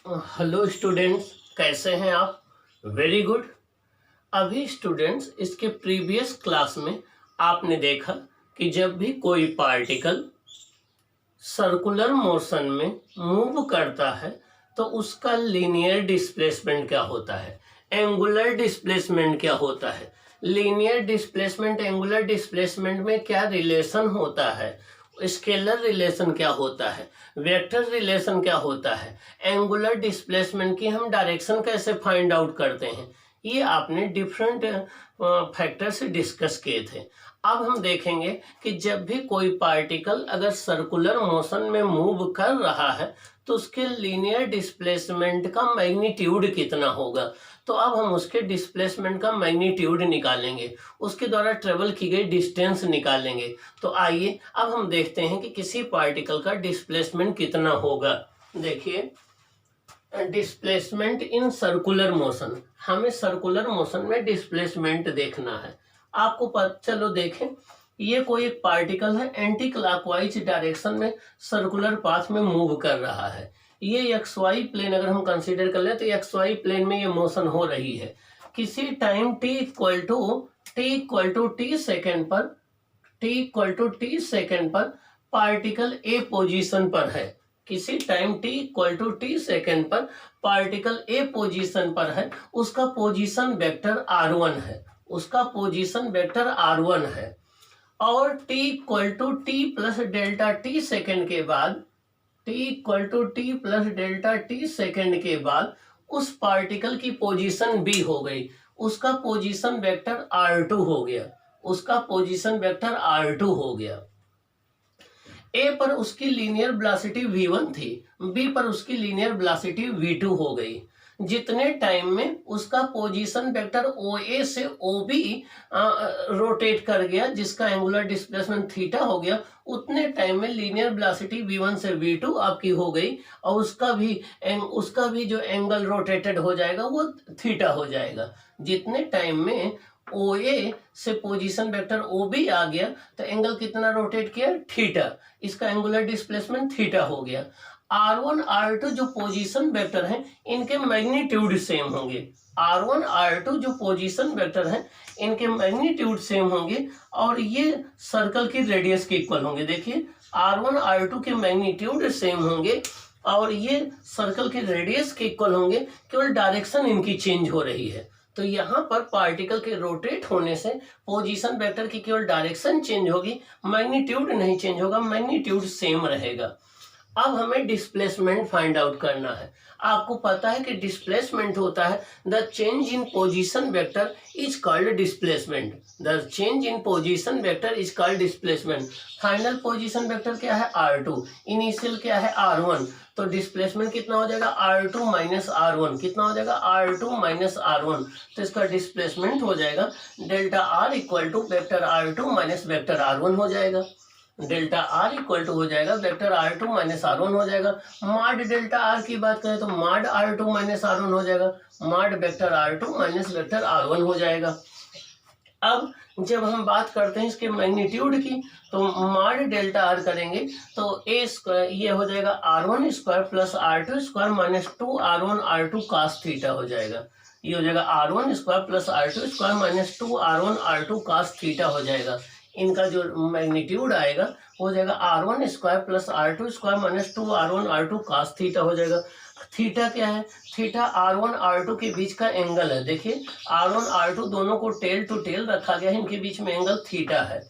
Hello students, कैसे हैं आप? Very good. अभी स्टूडेंट्स, इसके प्रीवियस क्लास में आपने देखा कि जब भी कोई पार्टिकल सर्कुलर मोशन में मूव करता है तो उसका लीनियर डिस्प्लेसमेंट क्या होता है, एंगुलर डिस्प्लेसमेंट क्या होता है, लीनियर डिस्प्लेसमेंट एंगुलर डिस्प्लेसमेंट में क्या रिलेशन होता है, स्केलर रिलेशन क्या होता है, वेक्टर रिलेशन क्या होता है, एंगुलर डिस्प्लेसमेंट की हम डायरेक्शन कैसे फाइंड आउट करते हैं, ये आपने डिफरेंट फैक्टर से डिस्कस किए थे। अब हम देखेंगे कि जब भी कोई पार्टिकल अगर सर्कुलर मोशन में मूव कर रहा है तो उसके लीनियर डिस्प्लेसमेंट का मैग्नीट्यूड कितना होगा। तो अब हम उसके डिस्प्लेसमेंट का मैग्नीट्यूड निकालेंगे, उसके द्वारा ट्रेवल की गई डिस्टेंस निकालेंगे। तो आइए अब हम देखते हैं कि किसी पार्टिकल का डिस्प्लेसमेंट कितना होगा। देखिए, डिस्प्लेसमेंट इन सर्कुलर मोशन, हमें सर्कुलर मोशन में डिस्प्लेसमेंट देखना है। आपको चलो देखें, ये कोई एक पार्टिकल है, एंटी क्लॉकवाइज डायरेक्शन में सर्कुलर पाथ में मूव कर रहा है। ये एक्स वाई प्लेन अगर हम कंसीडर कर लें तो एक्स वाई प्लेन में ये मोशन हो रही है। किसी time T equal to T second पर पार्टिकल ए पोजीशन पर है। किसी time t equal to T second पर पार्टिकल ए पोजीशन पर है, उसका पोजीशन वेक्टर r1 है, और t equal to T plus delta T second के बाद उस पार्टिकल की पोजीशन b हो गई, उसका पोजीशन वेक्टर r2 हो गया। ए पर उसकी लीनियर वेलोसिटी v1 थी, बी पर उसकी लीनियर वेलोसिटी v2 हो गई। जितने टाइम में उसका पोजीशन वेक्टर OA से OB रोटेट कर गया, जिसका एंगुलर डिस्प्लेसमेंट थीटा हो गया, उतने टाइम में लीनियर वेलोसिटी v1 से v2 आपकी हो गई, और उसका भी जो एंगल रोटेटेड हो जाएगा वो थीटा हो जाएगा। जितने टाइम में OA से पोजीशन वेक्टर OB आ गया तो एंगल कितना रोटेट किया, थीटा, इसका एंगुलर डिस्प्लेसमेंट थीटा हो गया। R1 R2 जो पोजीशन वेक्टर हैं इनके मैग्नीट्यूड सेम होंगे, और ये सर्कल की रेडियस के इक्वल होंगे। देखिए, R1 R2 के मैग्नीट्यूड सेम होंगे और ये सर्कल के रेडियस के इक्वल होंगे, केवल डायरेक्शन इनकी चेंज हो रही है। तो यहाँ पर पार्टिकल के रोटेट होने से पोजीशन वेक्टर की केवल डायरेक्शन चेंज होगी, मैग्नीट्यूड नहीं चेंज होगा, मैग्नीट्यूड सेम रहेगा। अब हमें डिस्प्लेसमेंट फाइंड आउट करना है। आपको पता है कि डिस्प्लेसमेंट होता है the change in position vector is called displacement. Final position vector क्या है, r2, इनिशियल क्या है, r1। तो डिस्प्लेसमेंट कितना हो जाएगा, r2 माइनस r1, कितना हो जाएगा, r2 माइनस r1। तो इसका डिस्प्लेसमेंट हो जाएगा delta r equal to vector r2 minus vector r1 हो जाएगा। डेल्टा r इक्वल टू हो जाएगा वेक्टर r2 माइनस r1 हो जाएगा। माड डेल्टा r की बात करें तो माड r2 माइनस r1 हो जाएगा, माड vector r2 minus vector r1 हो जाएगा। अब जब हम बात करते हैं इसके मैग्नीट्यूड की तो माड डेल्टा r करेंगे तो a स्क्वायर ये हो जाएगा r1 square plus r2 square minus 2r1 r2 cos theta हो जाएगा। ये हो जाएगा r1 square plus r2 square minus 2r1 r2 cos theta हो जाएगा। इनका जो मैग्नीट्यूड आएगा हो जाएगा r1 square plus r2 square minus 2r1 r2 cos theta हो जाएगा। थीटा क्या है, थीटा r1 r2 के बीच का एंगल है। देखिए, r1 r2 दोनों को टेल टू टेल रखा गया है, इनके बीच में एंगल थीटा है।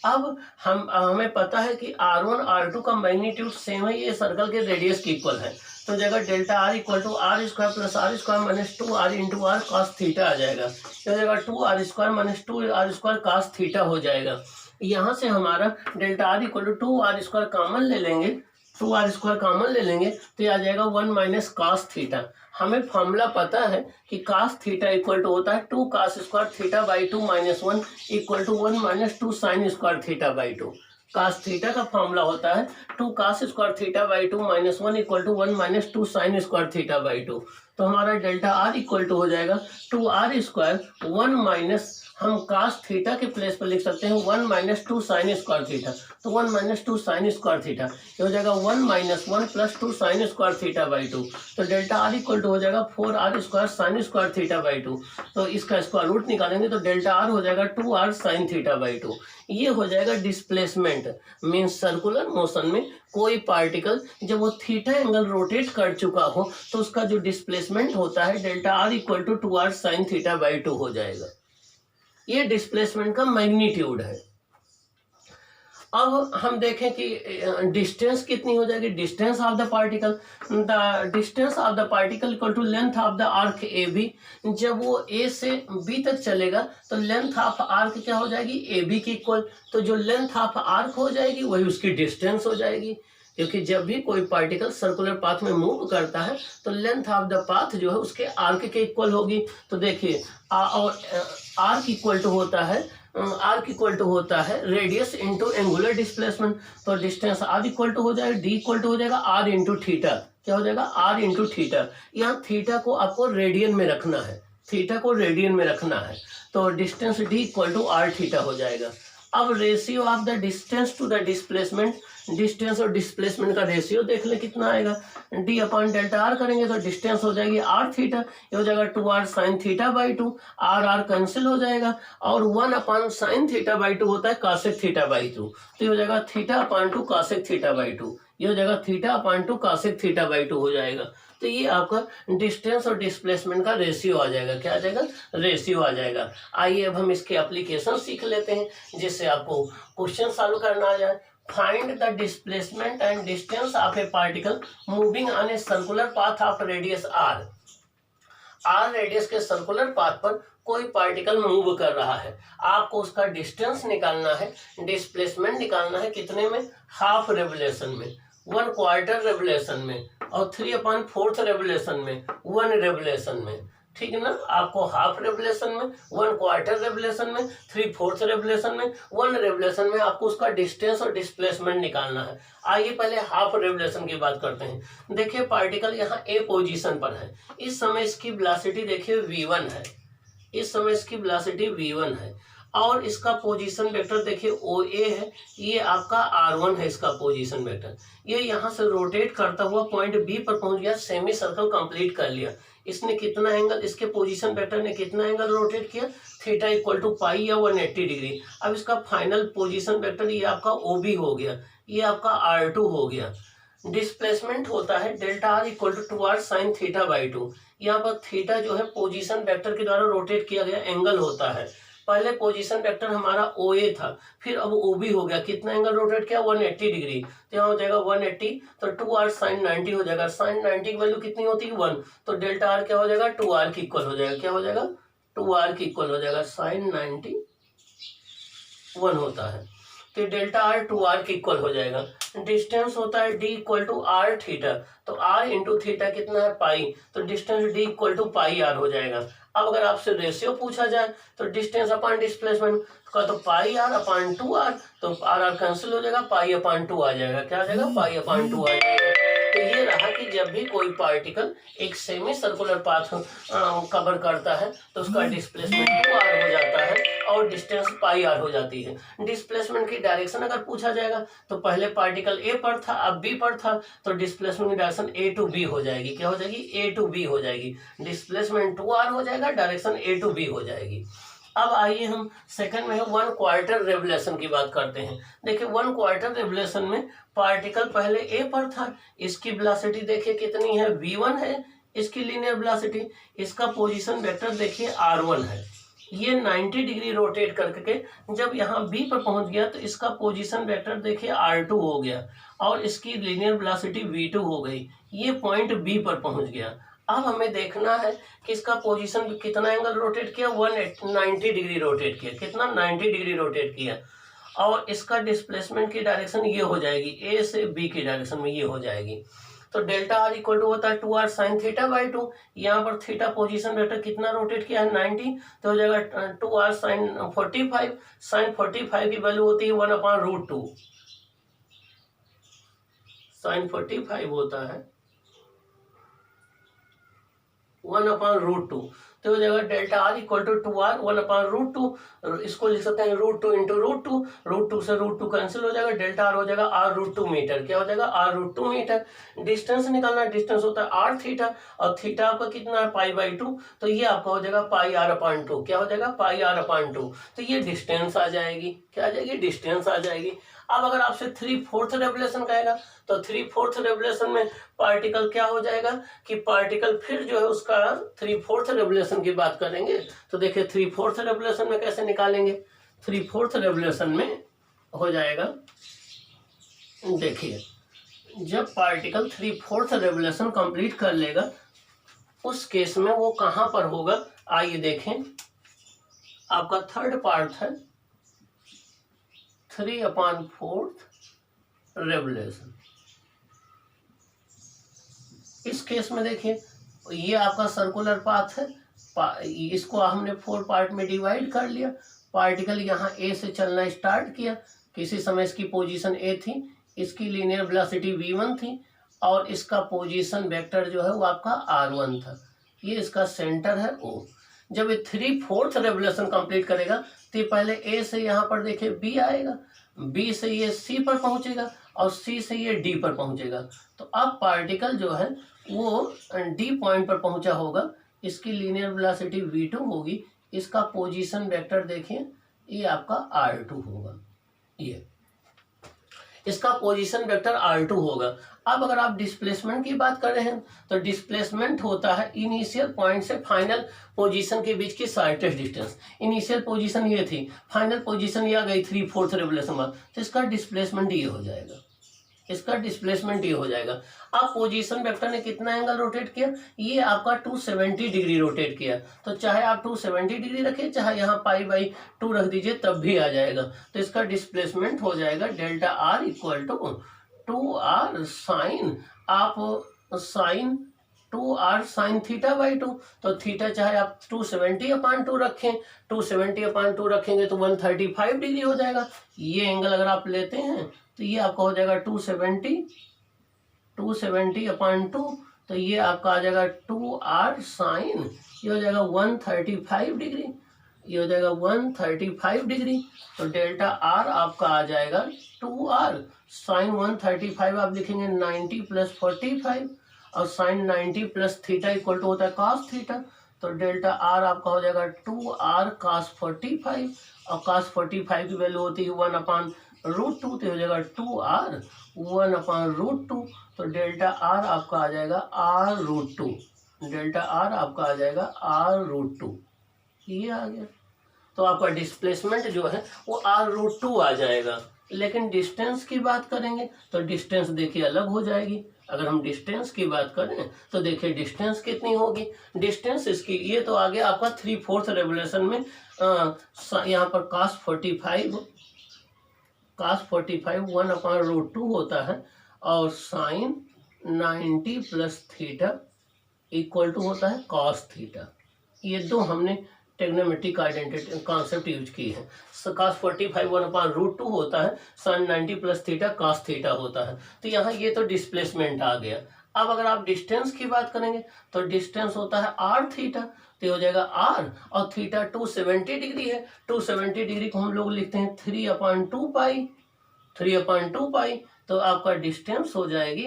अब हमें पता है कि r1 r2 का मैग्नीट्यूड सेम है, ये सर्कल के रेडियस के इक्वल है। तो जगह delta r equal to r square plus r square minus 2r into r cos theta आ जाएगा। तो जगह 2r square minus 2r square cos theta हो जाएगा। यहाँ से हमारा delta r equal to 2r square common ले लेंगे, तो ये आ जाएगा 1 माइनस कॉस थीटा। हमें फॉर्मूला पता है कि cos थीटा इक्वल टू होता है 2 cos square theta by 2 minus 1 equal to 1 minus 2 sine square theta by 2। cos theta का फॉर्मूला होता है 2 cos square theta by 2 minus 1 equal to 1 minus 2 sine square theta by 2। तो हमारा delta R equal to हो जाएगा 2r² 1 minus, हम cos theta के place पर लिख सकते हैं 1 माइनस 2 साइन स्क्वायर थीटा। तो 1 माइनस 2 साइन स्क्वायर थीटा ये हो जाएगा 1 minus 1 plus 2 sine square theta by 2। तो डेल्टा आर इक्वल टू हो जाएगा 4r² sign square theta by 2। तो इसका स्क्वायर रूट निकालेंगे तो डेल्टा आर हो जाएगा 2r साइन थीटा बाई 2। ये हो जाएगा डिस्प्लेसमेंट, मीन्स सर्कुलर मोशन में कोई पार्टिकल जब वो थीटा एंगल रोटेट कर चुका हो तो उसका जो डिस्प्लेसमेंट होता है delta R equal to 2r sine theta by 2 हो जाएगा। ये डिस्प्लेसमेंट का मैग्नीट्यूड है। अब हम देखें कि डिस्टेंस कितनी हो जाएगी। Distance of the particle, the distance of the particle equal to length of the arc A B. जब वो ए से बी तक चलेगा तो लेंथ ऑफ आर्क क्या हो जाएगी, ए बी की इक्वल। तो जो लेंथ ऑफ आर्क हो जाएगी वही उसकी डिस्टेंस हो जाएगी, क्योंकि जब भी कोई पार्टिकल सर्कुलर पाथ में मूव करता है तो लेंथ ऑफ द पाथ जो है उसके आर्क के इक्वल होगी। तो देखिए आर्क इक्वल टू होता है रेडियस इंटू एंगुलर डिस्प्लेसमेंट। तो डिस्टेंस आर इक्वल टू हो जाएगा डी इक्वल टू हो जाएगा आर इंटू थीटा। क्या हो जाएगा, आर इंटू थीटा। यहाँ थीटा को आपको रेडियन में रखना है, तो distance D equal to R theta हो जाएगा। अब ratio of the distance to the displacement, distance और डिस्प्लेसमेंट का रेशियो देख ले कितना आएगा। डी अपॉन डेल्टा आर करेंगे तो डिस्टेंस हो जाएगी आर थीटा, ये हो जाएगा 2r sine theta by 2। R cancel हो जाएगा और 1 अपॉन साइन थीटा बाई 2 होता है कासेक थीटा बाई 2। तो ये हो जाएगा थीटा अपॉन 2 कासेक थीटा बाई 2। ये हो जाएगा थीटा अपॉन 2 कासेक थीटा बाई 2 हो जाएगा। तो ये आपका डिस्टेंस और डिस्प्लेसमेंट का रेशियो आ जाएगा। क्या आ जाएगा, रेशियो आ जाएगा। आइए अब हम इसके एप्लीकेशन सीख लेते हैं जिससे आपको क्वेश्चन सॉल्व करना आ जाए। Find the displacement and distance of a particle moving on a circular path of radius R. R radius के सर्कुलर पाथ पर कोई पार्टिकल मूव कर रहा है, आपको उसका डिस्टेंस निकालना है, डिस्प्लेसमेंट निकालना है। कितने में, हाफ रेवोल्यूशन में, 1/4 रेवोल्यूशन में और 3/4 रेवोल्यूशन में, 1 रेवोल्यूशन में। ठीक है ना, आपको हाफ रेवोल्यूशन में, 1/4 रेवोल्यूशन में, 3/4 रेवोल्यूशन में, 1 रेवोल्यूशन में आपको उसका डिस्टेंस और डिस्प्लेसमेंट निकालना है। आइए पहले हाफ रेवोल्यूशन की बात करते हैं। देखिए पार्टिकल यहाँ ए पोजीशन पर है, इस समय इसकी वेलोसिटी देखिए v1 है, इस समय इसकी वेलोसिटी v1 है और इसका पोजीशन वेक्टर देखिए OA है, ये आपका R1 है इसका पोजीशन वेक्टर। ये यहाँ से रोटेट करता हुआ पॉइंट B पर पहुंच गया, सेमी सर्कल कंप्लीट कर लिया। इसने कितना एंगल, इसके पोजीशन वेक्टर ने कितना एंगल रोटेट किया, थीटा इक्वल टू पाई या 180 डिग्री। अब इसका फाइनल पोजीशन वेक्टर ये आपका OB हो गया, ये आपका R2 हो गया। डिस्प्लेसमेंट होता है delta R equal to 2r sine theta by 2। यहाँ पर थीटा जो है पोजीशन वेक्टर के द्वारा रोटेट किया गया एंगल होता है। पहले पोजीशन वेक्टर हमारा OA था, फिर अब OB हो गया, कितना एंगल रोटेट किया, 180 डिग्री। तो यहाँ हो जाएगा 180, तो 2r साइन 90 हो जाएगा। साइन 90 की वैल्यू कितनी होती है, 1। तो डेल्टा आर क्या हो जाएगा, 2r की इक्वल हो जाएगा। क्या हो जाएगा, 2r की इक्वल हो जाएगा। साइन 90 1 होता है, तो डेल्टा आर 2r की इक्वल हो जाएगा। डिस्टेंस होता है d equal to R theta, तो r इंटू थीटा कितना है, पाई। तो distance d equal to pi r हो जाएगा। अब अगर आपसे रेशियो पूछा जाए तो डिस्टेंस अपॉन डिस्प्लेसमेंट का, तो पाई r अपॉन 2r, तो r कैंसिल हो जाएगा, पाई अपॉन 2 आ जाएगा। क्या आ जाएगा, पाई अपॉन 2 आ जाएगा। तो ये रहा कि जब भी कोई पार्टिकल एक सेमी सर्कुलर पाथ कवर करता है तो उसका डिस्प्लेसमेंट 2r हो जाता है और डिस्टेंस पाई r हो जाती है। डिस्प्लेसमेंट की डायरेक्शन अगर पूछा जाएगा तो पहले पार्टिकल A पर था, अब B पर था, तो डिस्प्लेसमेंट की डायरेक्शन A टू B हो जाएगी। क्या हो जाएगी, A टू B हो जाएगी। डिस्प्लेसमेंट 2r हो जाएगा, डायरेक्शन A टू B हो जाएगी। अब आइए हम सेकंड में 1/4 रेवोल्यूशन की बात करते हैं। देखिए 1/4 रेवोल्यूशन में पार्टिकल पहले A पर था, इसकी वेलोसिटी देखिए कितनी है, v1 है इसकी लीनियर वेलोसिटी। इसका पोजीशन वेक्टर देखिए R1 है, ये 90 डिग्री रोटेट करके जब यहाँ B पर पहुंच गया तो इसका पोजीशन वेक्टर देखिए R2 हो गया और इसकी लीनियर वेलोसिटी v2 हो गई। ये पॉइंट B पर पहुंच गया। अब हमें देखना है कि इसका पोजीशन कितना एंगल रोटेट किया, 190 डिग्री रोटेट किया। कितना, 90 डिग्री रोटेट किया। और इसका डिस्प्लेसमेंट की डायरेक्शन ये हो जाएगी, A से B की डायरेक्शन में ये हो जाएगी। तो डेल्टा आर इक्वल टू होता है 2r साइन थीटा बाई 2। यहाँ पर थीटा पोजीशन वेक्टर कितना रोटेट किया है, 90, तो हो जाएगा 2r साइन 45। साइन 45 की वैल्यू होती है 1/√2। साइन 45 होता है 1/√2, तो हो जाएगा delta R equal to 2r 1/√2। इसको लिख सकते हैं √2 इंटू √2, √2 से √2 कैंसिल हो जाएगा, डेल्टा आर हो जाएगा r√2 मीटर। क्या हो जाएगा r√2 मीटर। डिस्टेंस निकालना, डिस्टेंस होता है r थीटा, और थीटा आपका कितना है π/2, तो ये आपका हो जाएगा πr/2। क्या हो जाएगा πr/2, तो ये डिस्टेंस आ जाएगी। क्या आ जाएगी, डिस्टेंस आ जाएगी। अब अगर आपसे 3/4 रेवोल्यूशन कहेगा तो 3/4 रेवोल्यूशन में पार्टिकल क्या हो जाएगा कि पार्टिकल फिर जो है उसका 3/4 रेवोल्यूशन की बात करेंगे तो देखिए 3/4 रेवोल्यूशन में कैसे निकालेंगे। 3/4 रेवोल्यूशन में हो जाएगा, देखिए जब पार्टिकल 3/4 रेवोल्यूशन कंप्लीट कर लेगा उस केस में वो कहां पर होगा, आइए देखें। आपका थर्ड पार्ट है 3/4 रेवोल्यूशन। इस केस में देखिए ये आपका सर्कुलर पाथ है, इसको हमने 4 पार्ट में डिवाइड कर लिया। पार्टिकल यहाँ ए से चलना स्टार्ट किया, किसी समय इसकी पोजीशन ए थी, इसकी लीनियर वेलोसिटी v1 थी, और इसका पोजीशन वेक्टर जो है वो आपका r1 था। ये इसका सेंटर है O। जब ये 3/4 रेवोल्यूशन कंप्लीट करेगा तो ये पहले ए से यहाँ पर देखिए बी आएगा, बी से ये सी पर पहुंचेगा, और सी से ये डी पर पहुंचेगा। तो अब पार्टिकल जो है वो डी पॉइंट पर पहुंचा होगा, इसकी लीनियर वेलोसिटी v2 होगी, इसका पोजीशन वेक्टर देखिए ये आपका r2 होगा, ये इसका पोजीशन वेक्टर r2 होगा। अब अगर आप डिस्प्लेसमेंट की बात कर रहे हैं तो डिस्प्लेसमेंट होता है इनिशियल पॉइंट से फाइनल पोजीशन के बीच की शॉर्टेस्ट डिस्टेंस। इनिशियल पोजीशन ये थी, फाइनल पोजीशन ये आ गई 3/4 रेवोल्यूशन बाद, तो इसका डिस्प्लेसमेंट ये हो जाएगा, इसका डिस्प्लेसमेंट ये हो जाएगा। अब पोजीशन वेक्टर ने कितना एंगल रोटेट किया, ये आपका 270 डिग्री रोटेट किया, तो चाहे आप 270 डिग्री रखिए चाहे यहाँ π/2 रख दीजिए तब भी आ जाएगा। तो इसका डिस्प्लेसमेंट हो जाएगा delta R equal to 2r sine, आप साइन 2r साइन θ/2, तो थीटा चाहे आप 270/2 रखें, 270/2 रखेंगे तो 135 डिग्री हो जाएगा। ये एंगल अगर आप लेते हैं तो ये आपका हो जाएगा 270/2, तो ये आपका आ जाएगा 2r साइन, ये हो जाएगा 135 डिग्री, ये हो जाएगा 135 डिग्री। तो डेल्टा आर आपका आ जाएगा 2r साइन 135, आप लिखेंगे 90 + 45, और साइन 90 + थीटा इक्वल टू होता है cos थीटा, तो डेल्टा आर आपका हो जाएगा 2r cos 45, और cos 45 की वैल्यू होती है 1/√2, तो हो जाएगा 2r 1/√2, तो डेल्टा आर आपका आ जाएगा r√2, डेल्टा आर आपका आ जाएगा r√2, ये आ गया। तो आपका डिस्प्लेसमेंट जो है वो r√2 आ जाएगा। लेकिन डिस्टेंस की बात करेंगे तो डिस्टेंस देखिए अलग हो जाएगी। अगर हम डिस्टेंस की बात करें तो देखिए डिस्टेंस कितनी होगी, डिस्टेंस इसकी ये तो आ गया आपका 3/4 रेवोल्यूशन में, यहाँ पर cos 45 1/√2 होता है, और साइन 90 + थीटा इक्वल टू होता है cos थीटा। ये दो हमने टेग्नोमेट्रिक आइडेंटिटी कॉन्सेप्ट यूज की है। cos 45 1/√2 होता है, sin 90 + थीटा cos थीटा होता है। तो यहाँ ये तो डिस्प्लेसमेंट आ गया। अब अगर आप डिस्टेंस की बात करेंगे तो डिस्टेंस होता है r थीटा, तो ये हो जाएगा r, और थीटा 270 डिग्री है, 270 डिग्री को हम लोग लिखते हैं 3/2 पाई, तो आपका डिस्टेंस हो जाएगी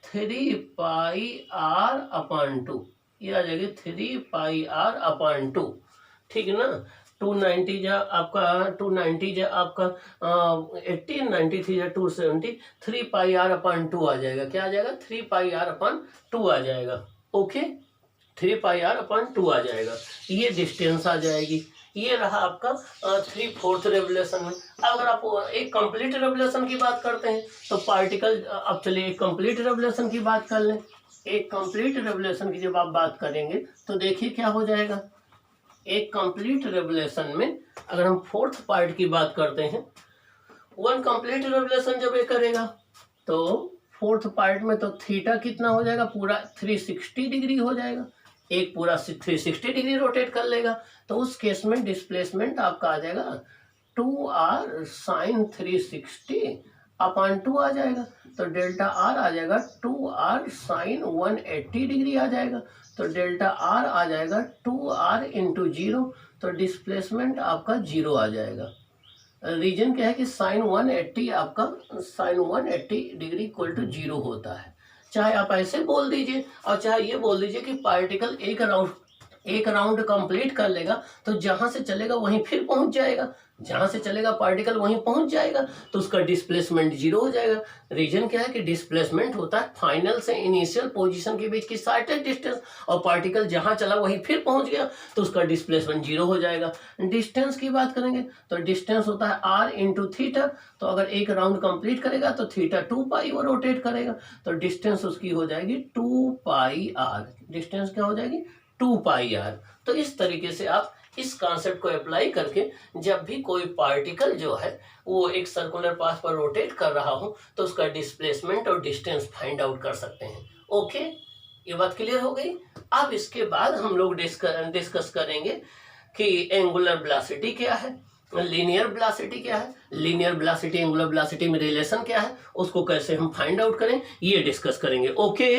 3πr/2, ये आ जाएगी 3πr/2, ठीक है ना। 290 जा आपका 80, 93 जा 270, 3πr/2 आ जाएगा। क्या आ जाएगा, 3πr/2 आ जाएगा। ओके, 3πr/2 आ जाएगा, ये डिस्टेंस आ जाएगी। ये रहा आपका 3/4 रेवोल्यूशन में। अब अगर आप एक कंप्लीट रेवोल्यूशन की बात करते हैं तो पार्टिकल, अब चलिए एक कंप्लीट रेवोल्यूशन की बात कर लें। एक कंप्लीट रेवोल्यूशन की जब आप बात करेंगे तो देखिए क्या हो जाएगा। एक कंप्लीट रेवोल्यूशन में अगर हम 4th पार्ट की बात करते हैं, 1 कंप्लीट रेवोल्यूशन जब ये करेगा तो 4th पार्ट में तो थीटा कितना हो जाएगा, पूरा 360 डिग्री हो जाएगा, एक पूरा 360 डिग्री रोटेट कर लेगा। तो उस केस में डिस्प्लेसमेंट आपका आ जाएगा 2r साइन 360 अपॉन 2 आ जाएगा, तो डेल्टा आर आ जाएगा 2r साइन 180 डिग्री आ जाएगा। तो डेल्टा आर आ जाएगा 2r इंटू 0, तो डिस्प्लेसमेंट आपका 0 आ जाएगा। रीजन क्या है कि साइन 180 आपका साइन 180 डिग्री इक्वल टू 0 होता है। चाहे आप ऐसे बोल दीजिए और चाहे ये बोल दीजिए कि पार्टिकल एक राउंड कंप्लीट कर लेगा तो जहां से चलेगा वहीं फिर पहुंच जाएगा, जहां से चलेगा पार्टिकल वहीं पहुंच जाएगा, तो उसका डिस्प्लेसमेंट 0 हो जाएगा। रीजन क्या है कि डिस्प्लेसमेंट होता है फाइनल से इनिशियल पोजीशन के बीच की शॉर्टेस्ट डिस्टेंस, और पार्टिकल जहां चला वहीं फिर पहुंच गया तो उसका डिस्प्लेसमेंट 0 हो जाएगा। डिस्टेंस की बात करेंगे तो डिस्टेंस होता है r इंटू थीटा, तो अगर एक राउंड कंप्लीट करेगा तो थीटा 2 पाई वो रोटेट करेगा, तो डिस्टेंस उसकी हो जाएगी 2 पाई r। डिस्टेंस क्या हो जाएगी 2 पाई r। तो इस तरीके से आप इस कॉन्सेप्ट को अप्लाई करके जब भी कोई पार्टिकल जो है वो एक सर्कुलर पाथ पर रोटेट कर रहा हो तो उसका डिस्प्लेसमेंट और डिस्टेंस फाइंड आउट कर सकते हैं। ओके, ये बात क्लियर हो गई। अब इसके बाद हम लोग डिस्कस करेंगे कि एंगुलर वेलोसिटी क्या है, लीनियर वेलोसिटी क्या है, लीनियर वेलोसिटी एंगुलर वेलोसिटी में रिलेशन क्या है, उसको कैसे हम फाइंड आउट करें, ये डिस्कस करेंगे। ओके।